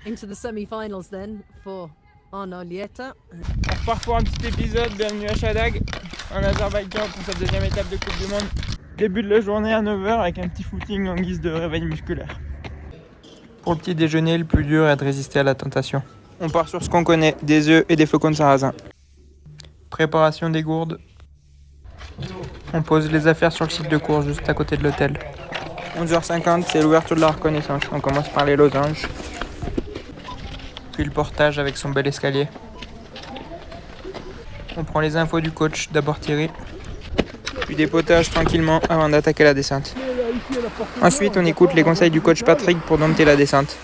Into the semi-finals then for Arnaud Lieta. On repart pour un petit épisode, bienvenue à Shadag, en Azerbaïdjan pour sa deuxième étape de Coupe du Monde. Début de la journée à 9h avec un petit footing en guise de réveil musculaire. Pour le petit déjeuner, le plus dur est de résister à la tentation. On part sur ce qu'on connaît, des œufs et des flocons de sarrasin. Préparation des gourdes. On pose les affaires sur le site de course juste à côté de l'hôtel. 11h50, c'est l'ouverture de la reconnaissance. On commence par les losanges. Puis le portage avec son bel escalier. On prend les infos du coach, d'abord Thierry. Puis des potages tranquillement avant d'attaquer la descente. Ensuite, on écoute les conseils du coach Patrick pour dompter la descente.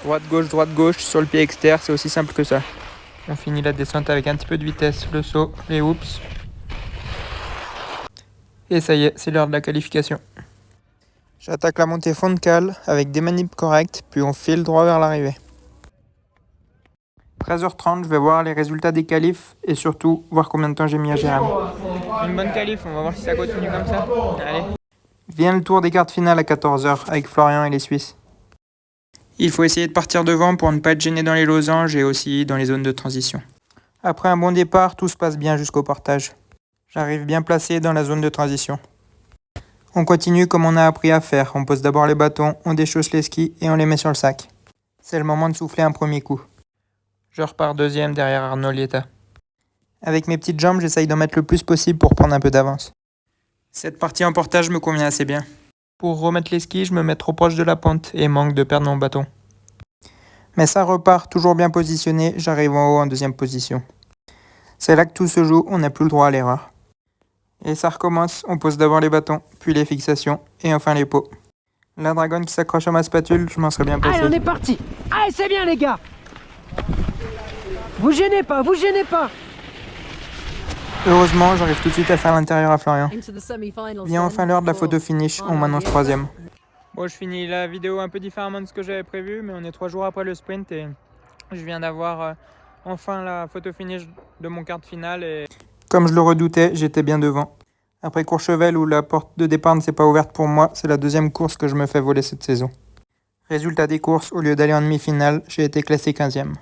Droite-gauche, sur le pied externe, c'est aussi simple que ça. On finit la descente avec un petit peu de vitesse, le saut, les whoops. Et ça y est, c'est l'heure de la qualification. J'attaque la montée fond de cale avec des manips correctes, puis on file droit vers l'arrivée. 13h30, je vais voir les résultats des qualifs et surtout voir combien de temps j'ai mis à Jérém. Une bonne qualif, on va voir si ça continue comme ça. Allez. Vient le tour des quarts de finale à 14h avec Florian et les Suisses. Il faut essayer de partir devant pour ne pas être gêné dans les losanges et aussi dans les zones de transition. Après un bon départ, tout se passe bien jusqu'au portage. J'arrive bien placé dans la zone de transition. On continue comme on a appris à faire. On pose d'abord les bâtons, on déchausse les skis et on les met sur le sac. C'est le moment de souffler un premier coup. Je repars deuxième derrière Arnaud Lieta. Avec mes petites jambes, j'essaye d'en mettre le plus possible pour prendre un peu d'avance. Cette partie en portage me convient assez bien. Pour remettre les skis, je me mets trop proche de la pente et manque de perdre mon bâton. Mais ça repart, toujours bien positionné, j'arrive en haut en deuxième position. C'est là que tout se joue, on n'a plus le droit à l'erreur. Et ça recommence, on pose d'abord les bâtons, puis les fixations, et enfin les pots. La dragonne qui s'accroche à ma spatule, je m'en serais bien passé. Allez, on est parti. Allez, c'est bien les gars. Vous gênez pas, vous gênez pas. Heureusement, j'arrive tout de suite à faire l'intérieur à Florian. Into the semi-finals. Vient enfin l'heure de la photo finish, on m'annonce troisième. Bon, je finis la vidéo un peu différemment de ce que j'avais prévu, mais on est 3 jours après le sprint et je viens d'avoir enfin la photo finish de mon quart de finale. Et... Comme je le redoutais, j'étais bien devant. Après Courchevel où la porte de départ ne s'est pas ouverte pour moi, c'est la deuxième course que je me fais voler cette saison. Résultat des courses, au lieu d'aller en demi-finale, j'ai été classé 15e.